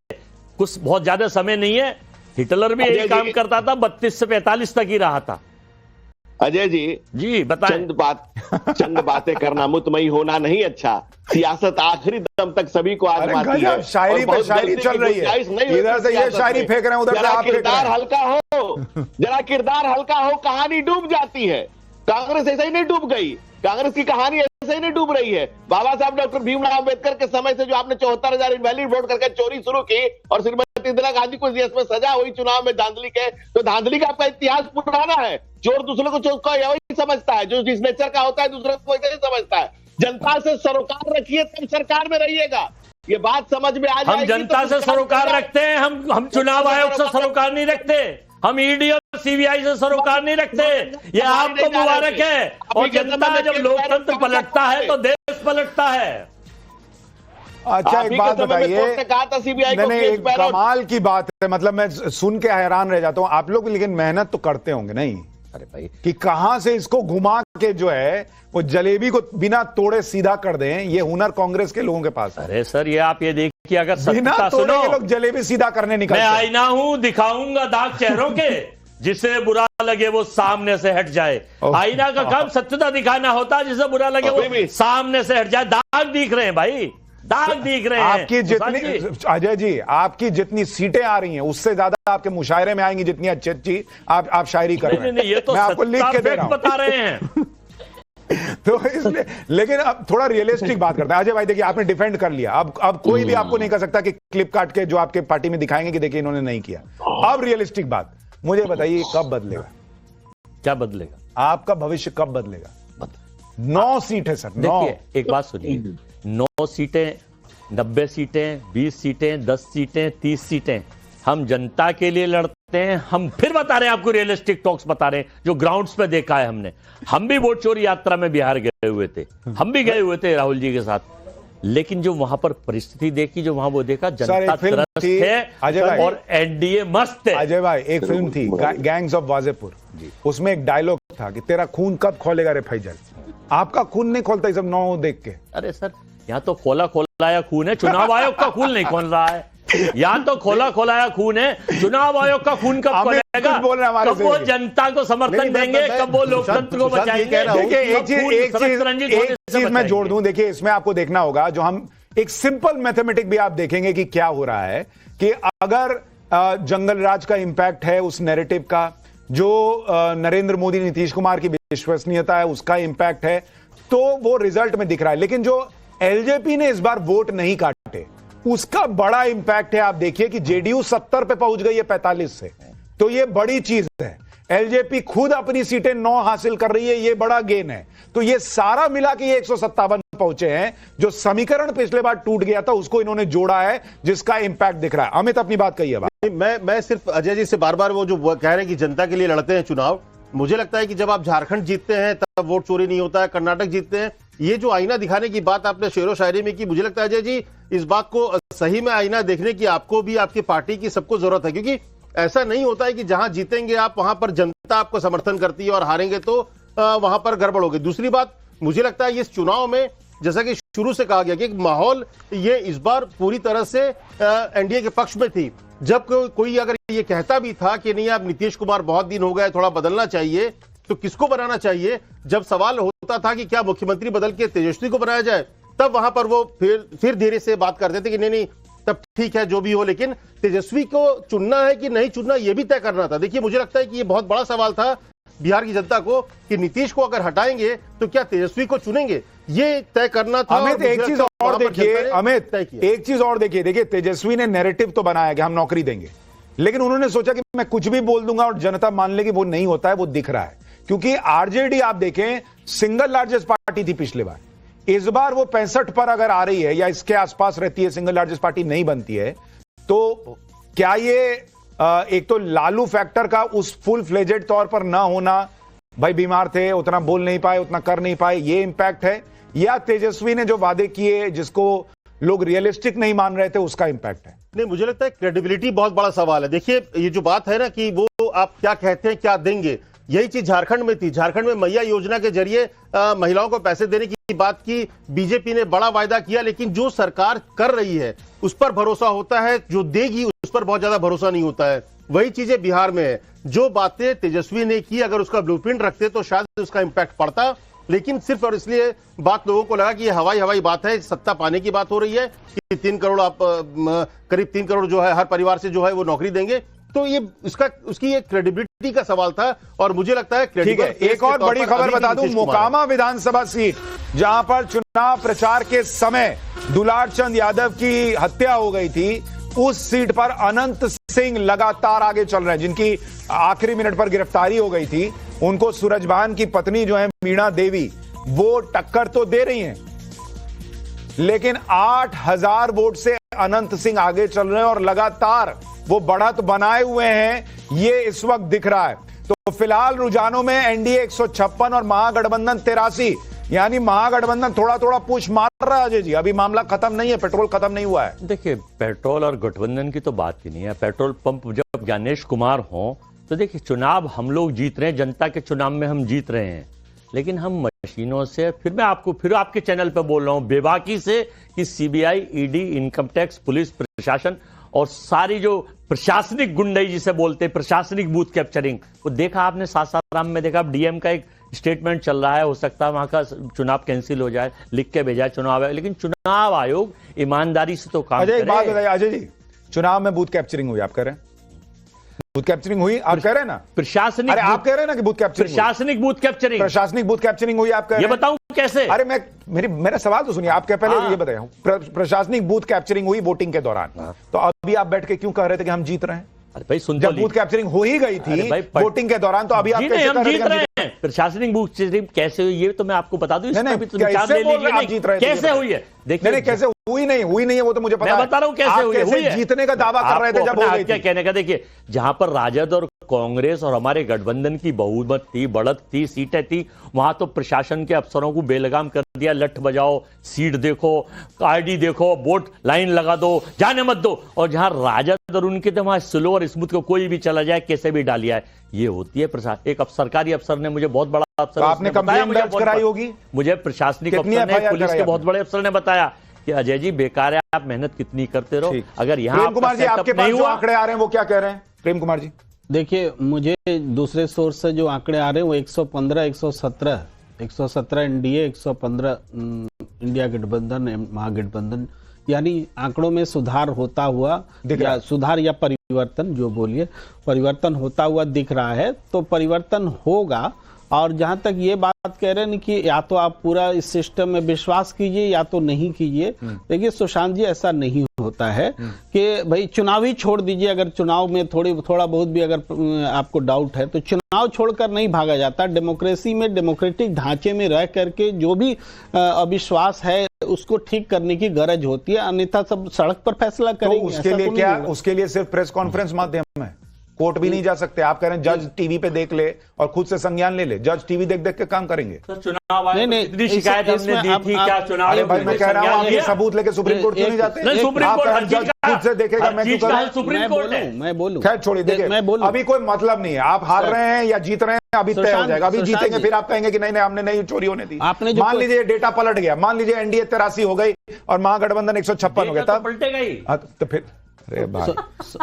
[SPEAKER 6] कुछ बहुत ज्यादा समय नहीं है, हिटलर भी यही काम करता था, 32 से 45 तक ही रहा था।
[SPEAKER 8] अजय जी
[SPEAKER 6] बताएं।
[SPEAKER 8] चंद बातें करना, मुतमई होना नहीं अच्छा। सियासत आखिरी दम तक सभी को आजमाती है।
[SPEAKER 1] शायरी पे शायरी चल रही है, इधर से ये शायरी फेंक रहे हैं, उधर से आप
[SPEAKER 8] किरदार हल्का हो, जरा किरदार हल्का हो, कहानी डूब जाती है। कांग्रेस ऐसे ही नहीं डूब गई, कांग्रेस की कहानी ऐसे ही नहीं डूब रही है। बाबा साहब डॉक्टर भीमराव अम्बेडकर के समय से जो आपने 74,000 इनवैलिड वोट करके चोरी शुरू की, और श्रीमती इंदिरा गांधी को इसमें सजा हुई चुनाव में धांधली के, तो धांधली का आपका इतिहास पुराना है। चोर दूसरे को चोर वही समझता है, जो जिस नेचर का होता है दूसरे को वैसे ही समझता है। जनता से सरोकार रखिए, तब सरकार में रहिएगा। ये बात समझ में आ जाएगी।
[SPEAKER 6] हम जनता से सरोकार रखते हैं, हम चुनाव आयोग से सरोकार नहीं रखते, हम ईडी और सीबीआई से सरोकार नहीं रखते। ये आपको मुबारक है। और जनता जब लोकतंत्र पलटता है तो देश पलटता है।
[SPEAKER 1] अच्छा, एक बात बताइए,
[SPEAKER 8] नहीं,
[SPEAKER 1] एक कमाल की बात है, मतलब मैं सुन के हैरान रह जाता हूं। आप लोग लेकिन मेहनत तो करते होंगे नहीं? अरे भाई, कि कहां से इसको घुमा के जो है वो जलेबी को बिना तोड़े सीधा कर दें, ये हुनर कांग्रेस के लोगों के पास है।
[SPEAKER 6] अरे सर, ये आप ये देखिए, अगर
[SPEAKER 1] बिना तोड़े ये लोग जलेबी सीधा करने निकलते हैं।
[SPEAKER 6] मैं आईना हूं, दिखाऊंगा दाग चेहरों के, जिसे बुरा लगे वो सामने से हट जाए। आईना का काम सत्यता दिखाना होता है, जिसे बुरा लगे वो सामने से हट जाए। दाग दिख रहे हैं भाई, दाग दिख रहे हैं।
[SPEAKER 1] आपकी जितनी, अजय जी, आपकी जितनी सीटें आ रही हैं उससे ज्यादा आपके मुशायरे में आएंगी, जितनी अच्छी अच्छी आप शायरी कर रहे हैं।
[SPEAKER 6] ये तो
[SPEAKER 1] मैं आपको लिख के दे रहा हूं,
[SPEAKER 6] बता रहे हैं।
[SPEAKER 1] तो इसलिए, लेकिन अब थोड़ा रियलिस्टिक बात करते हैं। अजय भाई देखिए, आपने डिफेंड कर लिया, अब कोई भी आपको नहीं कह सकता कि क्लिप काट के जो आपके पार्टी में दिखाएंगे कि देखिए इन्होंने नहीं किया। अब रियलिस्टिक बात मुझे बताइए, कब बदलेगा?
[SPEAKER 6] क्या बदलेगा?
[SPEAKER 1] आपका भविष्य कब बदलेगा? 9 सीट है सर, 9।
[SPEAKER 6] देखिए, एक बात सुनिए, 9 सीटें, 90 सीटें, 20 सीटें, 10 सीटें, 30 सीटें, हम जनता के लिए लड़ते हैं। हम फिर बता रहे हैं आपको, रियलिस्टिक टॉक्स बता रहे हैं, जो ग्राउंड्स पे देखा है हमने। हम भी वोट चोरी यात्रा में बिहार गए हुए थे, हम भी गए हुए थे राहुल जी के साथ, लेकिन जो वहां पर परिस्थिति देखी, जो वहां वो देखा, जनता त्रस्त है और एनडीए मस्त है।
[SPEAKER 1] अजय भाई, एक फिल्म थी गैंग्स ऑफ वाजेपुर, उसमें एक डायलॉग था कि तेरा खून कब खोलेगा रे फैजल। आपका खून नहीं खोलता ये सब 9 देख के।
[SPEAKER 6] अरे सर, यहाँ तो खोला खोलाया खून है, चुनाव आयोग का खून नहीं खोल रहा है। यहाँ तो खोला खोलाया खून है, चुनाव आयोग का खून कब खोलेगा? कब वो जनता को समर्थन देंगे, कब वो लोकतंत्र को बचाएंगे?
[SPEAKER 1] देखिए, एक चीज मैं जोड़ दूं, देखिए इसमें आपको देखना होगा, जो हम एक सिंपल मैथमेटिक भी आप देखेंगे कि क्या हो रहा है, कि अगर जंगल राज का इंपैक्ट है उस नैरेटिव का, जो नरेंद्र मोदी नीतीश कुमार की विश्वसनीयता है उसका इंपैक्ट है, तो वो रिजल्ट में दिख रहा है। लेकिन जो एलजेपी ने इस बार वोट नहीं काटे, उसका बड़ा इंपैक्ट है। आप देखिए कि जेडीयू 70 पे पहुंच गई है 45 से, तो ये बड़ी चीज है। एलजेपी खुद अपनी सीटें 9 हासिल कर रही है, ये बड़ा गेन है। तो ये सारा मिला के ये 157 पहुंचे हैं। जो समीकरण पिछले बार टूट गया था उसको इन्होंने जोड़ा है, जिसका इंपैक्ट दिख रहा है। अमित अपनी बात कही है।
[SPEAKER 3] मैं सिर्फ अजय जी से बार बार वो जो कह रहे हैं कि जनता के लिए लड़ते हैं चुनाव, मुझे लगता है कि जब आप झारखंड जीतते हैं तब वोट चोरी नहीं होता है, कर्नाटक जीतते हैं, ये जो आईना दिखाने की बात आपने शेरो शायरी में की, मुझे लगता है अजय जी इस बात को सही में आईना देखने की आपको भी, आपकी पार्टी की, सबको जरूरत है। क्योंकि ऐसा नहीं होता है कि जहां जीतेंगे आप वहां पर जनता आपको समर्थन करती है और हारेंगे तो वहां पर गड़बड़ होगी। दूसरी बात, मुझे लगता है इस चुनाव में, जैसा कि शुरू से कहा गया कि माहौल ये इस बार पूरी तरह से एनडीए के पक्ष में थी। जब कोई अगर ये कहता भी था कि नहीं, आप नीतीश कुमार बहुत दिन हो गए, थोड़ा बदलना चाहिए, तो किसको बनाना चाहिए? जब सवाल होता था कि क्या मुख्यमंत्री बदल के तेजस्वी को बनाया जाए, तब वहां पर वो फिर धीरे से बात करते थे कि नहीं, तब ठीक है, जो भी हो, लेकिन तेजस्वी को चुनना है कि नहीं चुनना ये भी तय करना था। देखिए, मुझे लगता है कि ये बहुत बड़ा सवाल था बिहार की जनता को कि नीतीश को अगर हटाएंगे तो क्या तेजस्वी को चुनेंगे, ये तय करना था।
[SPEAKER 1] अमित, एक चीज और देखिए, अमित एक चीज और देखिए, तेजस्वी ने नैरेटिव तो बनाया कि हम नौकरी देंगे, लेकिन उन्होंने सोचा कि मैं कुछ भी बोल दूंगा और जनता मान लेगी, वो नहीं होता है, वो दिख रहा है। क्योंकि आरजेडी आप देखें सिंगल लार्जेस्ट पार्टी थी पिछले बार, इस बार वो 65 पर अगर आ रही है या इसके आसपास रहती है, सिंगल लार्जेस्ट पार्टी नहीं बनती है, तो क्या ये एक तो लालू फैक्टर का उस फुल फ्लेजेड तौर पर ना होना, भाई बीमार थे, उतना बोल नहीं पाए, उतना कर नहीं पाए, ये इंपैक्ट है, या तेजस्वी ने जो वादे किए जिसको लोग रियलिस्टिक नहीं मान रहे थे उसका इंपैक्ट है?
[SPEAKER 3] नहीं, मुझे लगता है क्रेडिबिलिटी बहुत बड़ा सवाल है। देखिए, ये जो बात है ना कि वो आप क्या कहते हैं, क्या देंगे, यही चीज झारखंड में थी। झारखंड में मैया योजना के जरिए महिलाओं को पैसे देने की बात की, बीजेपी ने बड़ा वायदा किया, लेकिन जो सरकार कर रही है उस पर भरोसा होता है, जो देगी उस पर बहुत ज्यादा भरोसा नहीं होता है। वही चीजें बिहार में है। जो बातें तेजस्वी ने की, अगर उसका ब्लूप्रिंट रखते तो शायद उसका इंपैक्ट पड़ता, लेकिन सिर्फ और इसलिए बात लोगों को लगा कि ये हवाई बात है, सत्ता पाने की बात हो रही है कि 3 करोड़ आप करीब 3 करोड़ जो है हर परिवार से जो है वो नौकरी देंगे, तो ये उसकी एक क्रेडिबिलिटी का सवाल था। और मुझे लगता है
[SPEAKER 1] ठीक है, एक और बड़ी खबर बता दूं, मोकामा विधानसभा सीट जहां पर चुनाव प्रचार के समय दुलार चंद यादव की हत्या हो गई थी, उस सीट पर अनंत सिंह लगातार आगे चल रहे हैं, जिनकी आखिरी मिनट पर गिरफ्तारी हो गई थी। उनको सूरजभान की पत्नी जो है मीणा देवी, वो टक्कर तो दे रही हैं, लेकिन 8000 वोट से अनंत सिंह आगे चल रहे हैं और लगातार वो बढ़त बनाए हुए हैं, ये इस वक्त दिख रहा है। तो फिलहाल रुझानों में एनडीए 156 और महागठबंधन 83, यानी महागठबंधन थोड़ा थोड़ा पुश मार रहा है। अजय जी, अभी मामला खत्म नहीं है, पेट्रोल खत्म नहीं हुआ है।
[SPEAKER 6] देखिए, पेट्रोल और गठबंधन की तो बात ही नहीं है। पेट्रोल पंप जब ज्ञानेश कुमार हो तो देखिए, चुनाव हम लोग जीत रहे हैं, जनता के चुनाव में हम जीत रहे हैं, लेकिन हम मशीनों से, फिर आपके चैनल पर बोल रहा हूं, बेबाकी से कि CBI, ED, income tax, police प्रशासन और सारी जो प्रशासनिक गुंडई जिसे बोलते हैं, प्रशासनिक बूथ कैप्चरिंग, वो देखा आपने सासाराम में, देखा डीएम का एक स्टेटमेंट चल रहा है, हो सकता है वहां का चुनाव कैंसिल हो जाए, लिख के भेजा चुनाव है, लेकिन चुनाव आयोग ईमानदारी से तो काम करे।
[SPEAKER 1] अजय, एक बात बताइए अजय जी, चुनाव में बूथ कैप्चरिंग हुई, आप कह रहे हैं बूथ कैप्चरिंग हुई, आप कह रहे हैं ना?
[SPEAKER 6] प्रशासनिक,
[SPEAKER 1] अरे आप कह रहे हैं ना कि बूथ कैप्चरिंग,
[SPEAKER 6] प्रशासनिक बूथ कैप्चरिंग,
[SPEAKER 1] प्रशासनिक बूथ कैप्चरिंग हुई, आप कह रहे हैं?
[SPEAKER 6] ये बताऊं कैसे?
[SPEAKER 1] अरे मेरा सवाल तो सुनिए, आप क्या पहले ये बताया हूं, प्रशासनिक बूथ कैप्चरिंग हुई वोटिंग के दौरान, तो अभी आप बैठ के क्यों कह रहे थे कि हम जीत रहे हैं?
[SPEAKER 6] अरे भाई सुन,
[SPEAKER 1] जब बूथ कैप्चरिंग हो ही गई थी वोटिंग के दौरान, तो अभी आप कैसे
[SPEAKER 6] हम जीत रहे हैं? प्रशासनिक बूथ कैप्चरिंग कैसे हुई, ये तो मैं आपको बता दूं, इसमें भी कैसे हुई है। देखिए,
[SPEAKER 1] कैसे हुई नहीं है वो तो मुझे पता है,
[SPEAKER 6] मैं बता रहा हूं कैसे हुई है।
[SPEAKER 1] जीतने का दावा कर रहे थे जब हो गई थी।
[SPEAKER 6] क्या कहने का, देखिए, जहां पर राजद और कांग्रेस और हमारे गठबंधन की बहुमत थी, बढ़त थी, सीटें थी, वहां तो प्रशासन के अफसरों को बेलगाम कर दिया, लठ बजाओ, सीट देखो, आईडी देखो, वोट लाइन लगा दो, जाने मत दो। और जहां राजद और उनके थे वहां स्लो और स्मूथ को कोई भी चला जाए, कैसे भी डालिया है, ये होती है प्रशासन। एक सरकारी अफसर ने मुझे, बहुत बड़ा अफसर,
[SPEAKER 1] आपने कंप्लेंट दर्ज कराई होगी,
[SPEAKER 6] मुझे प्रशासनिक अफसर ने, पुलिस के बहुत बड़े अफसर ने बताया कि अजय जी बेकार है, आप मेहनत कितनी करते रहो। अगर यहाँ
[SPEAKER 1] प्रेम कुमार जी, आपके पास जो आंकड़े आ रहे हैं वो क्या कह रहे हैं? प्रेम कुमार जी,
[SPEAKER 4] देखिए, मुझे दूसरे सोर्स से जो आंकड़े आ रहे हैं वो 115, 117 एनडीए, 115 इंडिया गठबंधन, महागठबंधन, यानी आंकड़ों में सुधार होता हुआ, या सुधार या परिवर्तन जो बोलिए, परिवर्तन होता हुआ दिख रहा है। तो परिवर्तन होगा। और जहां तक ये बात कह रहे हैं कि या तो आप पूरा इस सिस्टम में विश्वास कीजिए या तो नहीं कीजिए, देखिए सुशांत जी, ऐसा नहीं होता है कि भाई चुनाव ही छोड़ दीजिए। अगर चुनाव में थोड़ा बहुत भी अगर आपको डाउट है तो चुनाव छोड़कर नहीं भागा जाता। डेमोक्रेसी में, डेमोक्रेटिक ढांचे में रह करके जो भी अविश्वास है उसको ठीक करने की गरज होती है, अन्यथा सब सड़क पर फैसला करेंगे।
[SPEAKER 1] तो उसके लिए क्या, उसके लिए सिर्फ प्रेस कॉन्फ्रेंस माध्यम है, कोर्ट भी नहीं जा सकते? आप कह रहे हैं जज टीवी पे देख ले और खुद से संज्ञान ले ले, जज टीवी देख देख के काम करेंगे।
[SPEAKER 6] तो चुनाव आयोग को इतनी शिकायत हमने दी थी, क्या चुनाव?
[SPEAKER 1] अरे भाई, मैं कह रहा हूं, आप ये सबूत लेके सुप्रीम कोर्ट क्यों नहीं जाते?
[SPEAKER 6] सुप्रीम कोर्ट
[SPEAKER 1] जज खुद से देखेगा, मैं क्यों करूं?
[SPEAKER 6] सुप्रीम कोर्ट है।
[SPEAKER 4] मैं बोलूं,
[SPEAKER 1] खैर छोड़िए, देखिए अभी कोई मतलब नहीं है, आप हार रहे हैं या जीत रहे हैं अभी तय हो जाएगा। अभी जीतेंगे फिर आप कहेंगे कि नहीं हमने नहीं चोरी होने दी। मान लीजिए डेटा पलट गया, मान लीजिए एनडीए 83 हो गई और महागठबंधन 156 हो गया, तब
[SPEAKER 6] पलटेगा ही।
[SPEAKER 1] तो फिर अरे भाई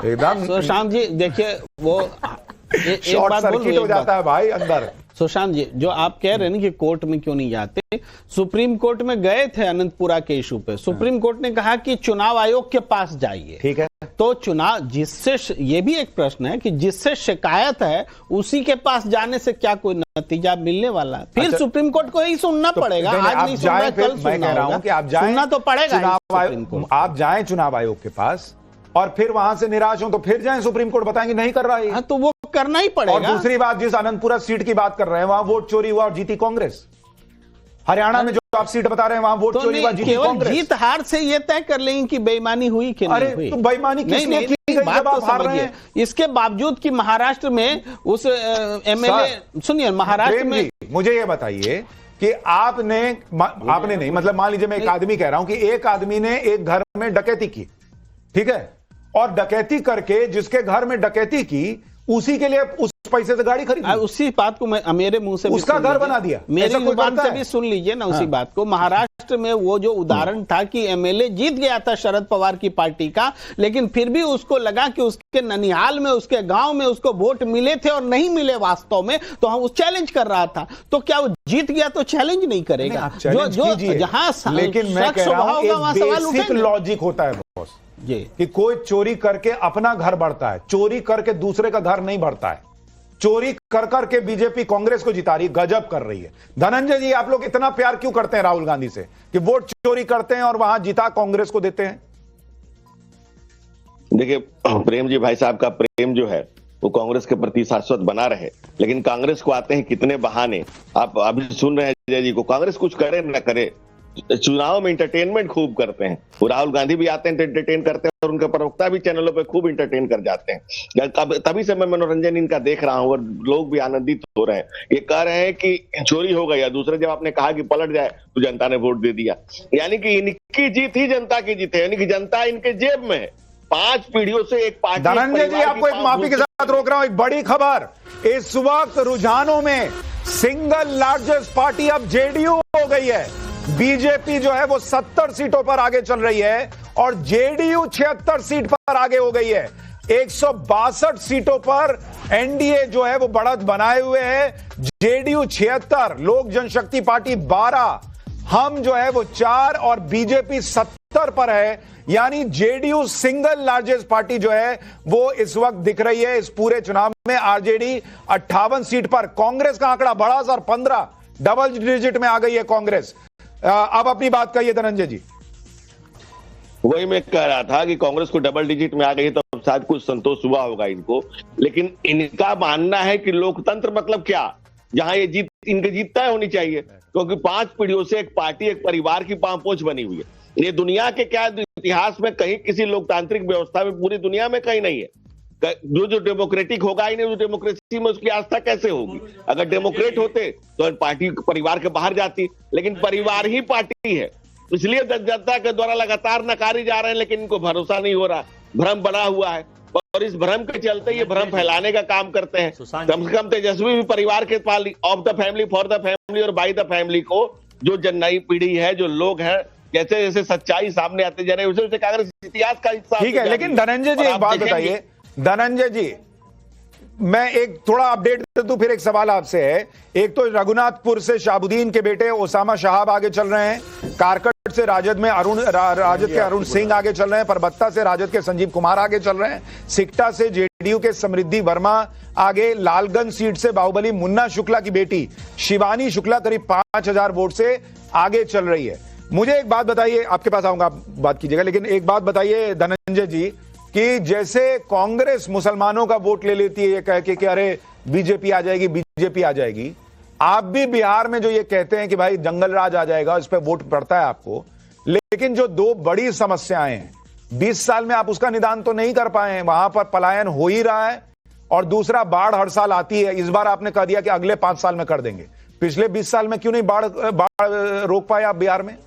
[SPEAKER 1] एकदम
[SPEAKER 4] सुशांत जी, देखिए वो
[SPEAKER 1] शॉर्ट सर्किट हो जाता है भाई अंदर।
[SPEAKER 4] सुशांत जी, जो आप कह रहे हैं ना कि कोर्ट में क्यों नहीं जाते, सुप्रीम कोर्ट में गए थे अनंतपुरा के इशू पे। सुप्रीम कोर्ट ने कहा कि चुनाव आयोग के पास जाइए।
[SPEAKER 1] ठीक है,
[SPEAKER 4] तो चुनाव जिससे, ये भी एक प्रश्न है कि जिससे शिकायत है उसी के पास जाने से क्या कोई नतीजा मिलने वाला है? फिर
[SPEAKER 1] अच्छा,
[SPEAKER 4] सुप्रीम कोर्ट को ही सुनना पड़ेगा। आज नहीं सुनना, कल सुनना होगा।
[SPEAKER 1] कि आप जाएं,
[SPEAKER 4] सुनना तो पड़ेगा सुप्रीम कोर्ट।
[SPEAKER 1] आप जाएं चुनाव आयोग के पास और फिर वहां से निराश हो तो फिर जाएं सुप्रीम कोर्ट, बताएंगे नहीं कर रहा है।
[SPEAKER 4] हाँ, तो वो करना ही पड़ेगा।
[SPEAKER 1] और दूसरी बात, जिस अनंतपुरा सीट की बात कर रहे हैं वहां वोट चोरी हुआ और जीती कांग्रेस। हरियाणा में जो आप सीट बता रहे हैं वहां वोट चोरी हुआ, जीती कांग्रेस।
[SPEAKER 4] जीत हार से ये तय कर लेंगे कि बेईमानी हुई कि नहीं हुई।
[SPEAKER 1] तो बेईमानी किस लिए की गई
[SPEAKER 4] बात
[SPEAKER 1] जब आप
[SPEAKER 4] तो
[SPEAKER 1] हार रहे
[SPEAKER 4] समझिए।
[SPEAKER 1] हैं?
[SPEAKER 4] इसके बावजूद कि महाराष्ट्र में उस एमएलए, सुनिए, महाराष्ट्र में,
[SPEAKER 1] मुझे ये बताइए कि आपने नहीं, मतलब मान लीजिए मैं एक आदमी कह रहा हूं कि एक आदमी ने एक घर में डकैती की, ठीक है, और डकैती करके जिसके घर में डकैती की उसी के लिए उस पैसे से गाड़ी खरीदी,
[SPEAKER 4] उसी बात को मैं मेरे मुंह से
[SPEAKER 1] उसका घर बना दिया।
[SPEAKER 4] मेरी जुबान से भी सुन लीजिए ना उसी बात को। महाराष्ट्र में वो जो उदाहरण था कि एमएलए जीत गया था शरद पवार की पार्टी का, लेकिन फिर भी उसको लगा कि उसके ननिहाल में, उसके गांव में उसको वोट मिले थे और नहीं मिले वास्तव में, तो हम उस चैलेंज कर रहा था। तो क्या वो जीत गया तो चैलेंज नहीं करेगा? जो जहां,
[SPEAKER 1] लेकिन मैं कह रहा हूं एक बेसिक लॉजिक होता है बॉस कि कोई चोरी करके अपना घर बढ़ता है, चोरी करके दूसरे का घर नहीं बढ़ता है। चोरी कर करके बीजेपी कांग्रेस को जिता रही, गजब कर रही है। धनंजय जी, आप लोग इतना प्यार क्यों करते हैं राहुल गांधी से कि वोट चोरी करते हैं और वहां जिता कांग्रेस को देते हैं?
[SPEAKER 8] देखिए प्रेम जी, भाई साहब का प्रेम जो है वो कांग्रेस के प्रति शाश्वत बना रहे, लेकिन कांग्रेस को आते हैं कितने बहाने। आप अभी सुन रहे हैं जय जी को, कांग्रेस कुछ करे न करे, चुनाव में इंटरटेनमेंट खूब करते हैं। वो राहुल गांधी भी आते हैं एंटरटेन करते हैं और उनके प्रवक्ता भी चैनलों पे खूब इंटरटेन कर जाते हैं। तभी से मैं मनोरंजन इनका देख रहा हूं और लोग भी आनंदित हो रहे हैं। ये कह रहे हैं कि चोरी हो गई, या दूसरे जब आपने कहा कि पलट जाए तो जनता ने वोट दे दिया। यानी कि इनकी जीत ही जनता की जीत है, यानी कि जनता इनके जेब में है। 5 पीढ़ियों से एक पार्टी।
[SPEAKER 1] धनंजय जी, आपको एक माफी के साथ रोक रहा हूं, एक बड़ी खबर, इस वक्त रुझानों में सिंगल लार्जेस्ट पार्टी अब जेडीयू हो गई है। बीजेपी जो है वो 70 सीटों पर आगे चल रही है और जेडीयू 76 सीट पर आगे हो गई है। 162 सीटों पर एनडीए जो है वो बढ़त बनाए हुए है। जेडीयू 76, लोक जनशक्ति पार्टी 12, हम जो है वो 4 और बीजेपी 70 पर है। यानी जेडीयू सिंगल लार्जेस्ट पार्टी जो है वो इस वक्त दिख रही है इस पूरे चुनाव में। आरजेडी 58 सीट पर, कांग्रेस का आंकड़ा बढ़ा सर, 15 डबल डिजिट में आ गई है कांग्रेस। अब अपनी बात कहिए धनंजय जी।
[SPEAKER 8] वही मैं कह रहा था कि कांग्रेस को डबल डिजिट में आ गई तो शायद कुछ संतोष हुआ होगा इनको, लेकिन इनका मानना है कि लोकतंत्र मतलब क्या, जहां ये जीत इनकी जीत तय होनी चाहिए, क्योंकि 5 पीढ़ियों से एक पार्टी, एक परिवार की पांवपोछ बनी हुई है। ये दुनिया के क्या इतिहास में कहीं किसी लोकतांत्रिक व्यवस्था में पूरी दुनिया में कहीं नहीं है। जो डेमोक्रेटिक होगा ही नहीं, जो डेमोक्रेसी में उसकी आस्था कैसे होगी? अगर डेमोक्रेट होते तो पार्टी परिवार के बाहर जाती, लेकिन परिवार ही पार्टी है, इसलिए जनता के द्वारा लगातार नकारी जा रहे हैं, लेकिन इनको भरोसा नहीं हो रहा, भ्रम बना हुआ है और इस भ्रम के चलते ये भ्रम फैलाने का काम करते हैं। कम से कम तेजस्वी भी परिवार के पाल, of the family, for the family और बाय द फैमिली को, जो नई पीढ़ी है, जो लोग हैं, जैसे जैसे सच्चाई सामने आते जा रहे हैं उसे कांग्रेस इतिहास का हिस्सा।
[SPEAKER 1] ठीक है, लेकिन धनंजय जी एक बात बताइए, धनंजय जी मैं एक थोड़ा अपडेट दे दूं, फिर एक सवाल आपसे है। एक तो रघुनाथपुर से शाहबुद्दीन के बेटे ओसामा शहाब आगे चल रहे हैं, कारकट से राजद में राजद के अरुण सिंह आगे चल रहे हैं, परबत्ता से राजद के संजीव कुमार आगे चल रहे हैं, सिकटा से जेडीयू के समृद्धि वर्मा आगे, लालगंज सीट से बाहुबली मुन्ना शुक्ला की बेटी शिवानी शुक्ला करीब 5000 वोट से आगे चल रही है। मुझे एक बात बताइए, आपके पास आऊंगा, आप बात कीजिएगा, लेकिन एक बात बताइए धनंजय जी कि जैसे कांग्रेस मुसलमानों का वोट ले लेती है ये कह के कि अरे बीजेपी आ जाएगी, बीजेपी आ जाएगी, आप भी बिहार में जो ये कहते हैं कि भाई जंगल राज आ जाएगा, इस पे वोट पड़ता है आपको, लेकिन जो 2 बड़ी समस्याएं हैं 20 साल में आप उसका निदान तो नहीं कर पाए हैं। वहां पर पलायन हो ही रहा है और दूसरा बाढ़ हर साल आती है। इस बार आपने कह दिया कि अगले 5 साल में कर देंगे, पिछले 20 साल में क्यों नहीं बाढ़ रोक पाए आप बिहार में?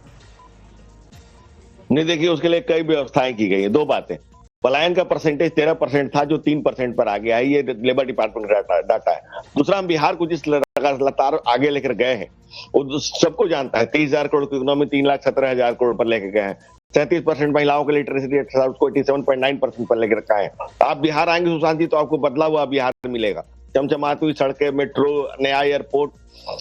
[SPEAKER 8] नहीं, देखिए उसके लिए कई व्यवस्थाएं की गई है। 2 बातें, पलायन का परसेंटेज 13% था जो 3% पर आ गया है, ये लेबर डिपार्टमेंट का डाटा है। दूसरा, हम बिहार को जिस लगातार आगे लेकर गए हैं वो सबको जानता है, 30,000 करोड़ की इकोनॉमी 3,17,000 करोड़ पर लेकर गए हैं, 37% महिलाओं के लिटरेसी रेट उसको 87.9% पर लेकर रखा है। आप बिहार आएंगे सुशांत जी तो आपको बदला हुआ बिहार मिलेगा। चमचमाती हुई सड़कें, मेट्रो, नया एयरपोर्ट।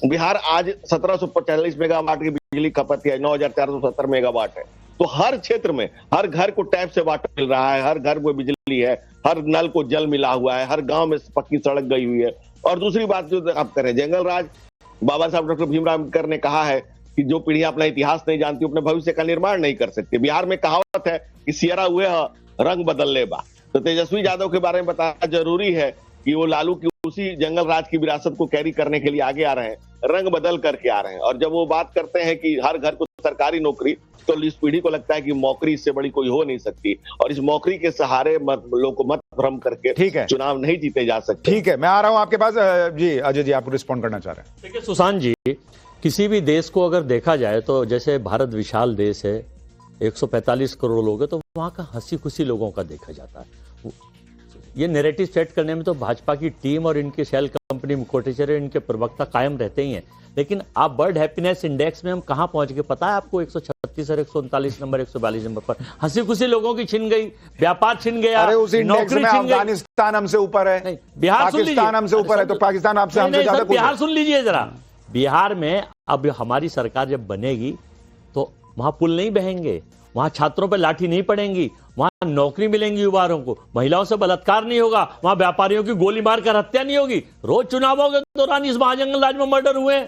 [SPEAKER 8] बिहार आज 1745 मेगावाट की बिजली खपत है, 9470 मेगावाट है। तो हर क्षेत्र में हर घर को टैप से वाटर मिल रहा है, हर घर में बिजली है, हर नल को जल मिला हुआ है, हर गांव में पक्की सड़क गई हुई है। और दूसरी बात जो आप करें, जंगल राज, बाबा साहब डॉक्टर भीमराव अम्बेडकर ने कहा है कि जो पीढ़ियां अपना इतिहास नहीं जानती अपने भविष्य का निर्माण नहीं कर सकती। बिहार में कहावत है कि सियरा हुए रंग बदल ले बा। तो तेजस्वी यादव के बारे में बताना जरूरी है कि वो लालू की उसी जंगल राज की विरासत को कैरी करने के लिए आगे आ रहे हैं, रंग बदल करके आ रहे हैं। और जब वो बात करते हैं कि हर घर को सरकारी नौकरी, तो इस पीढ़ी को लगता है कि मौकरी इससे बड़ी कोई हो नहीं सकती, और इस मौकरी के सहारे लोगों को मत भ्रम करके
[SPEAKER 1] ठीक है,
[SPEAKER 8] चुनाव नहीं जीते जा सकते।
[SPEAKER 1] ठीक है, मैं आ रहा हूं आपके पास। जी अजय जी, आप रिस्पॉन्ड करना चाह रहे हैं?
[SPEAKER 6] देखिए सुशांत जी, किसी भी देश को अगर देखा जाए तो जैसे भारत विशाल देश है, 145 करोड़ लोग हैं, तो वहां का हंसी खुशी लोगों का देखा जाता है। ये नैरेटिव सेट करने में तो भाजपा की टीम और इनके शेल कंपनी कोटेश्वर, इनके प्रवक्ता कायम रहते ही हैं। लेकिन आप वर्ल्ड हैप्पीनेस इंडेक्स में हम कहां पहुंच गए पता है आपको? 136 और 139 नंबर, 142 नंबर पर हंसी खुशी लोगों की छिन गई, व्यापार छिन गया,
[SPEAKER 1] अरे उस इंडेक्स में अफगानिस्तान हमसे ऊपर है,
[SPEAKER 6] नहीं, बिहार सुन लीजिए,
[SPEAKER 1] पाकिस्तान हमसे ऊपर है, तो पाकिस्तान आपसे हमसे ज्यादा कुछ है।
[SPEAKER 6] बिहार सुन लीजिए जरा। बिहार में अब हमारी सरकार जब बनेगी तो वहां पुल नहीं बहेंगे, वहां छात्रों पर लाठी नहीं पड़ेंगी, वहां नौकरी मिलेंगी युवाओं को, महिलाओं से बलात्कार नहीं होगा, वहां व्यापारियों की गोली मारकर हत्या नहीं होगी। रोज चुनावों के दौरान इस महाजंगल राज में मर्डर हुए,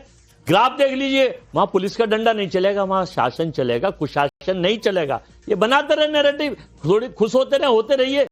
[SPEAKER 6] ग्राफ देख लीजिए। वहां पुलिस का डंडा नहीं चलेगा, वहां शासन चलेगा, कुशासन नहीं चलेगा। ये बनाते रहे नैरेटिव, थोड़ी खुश होते रहिए।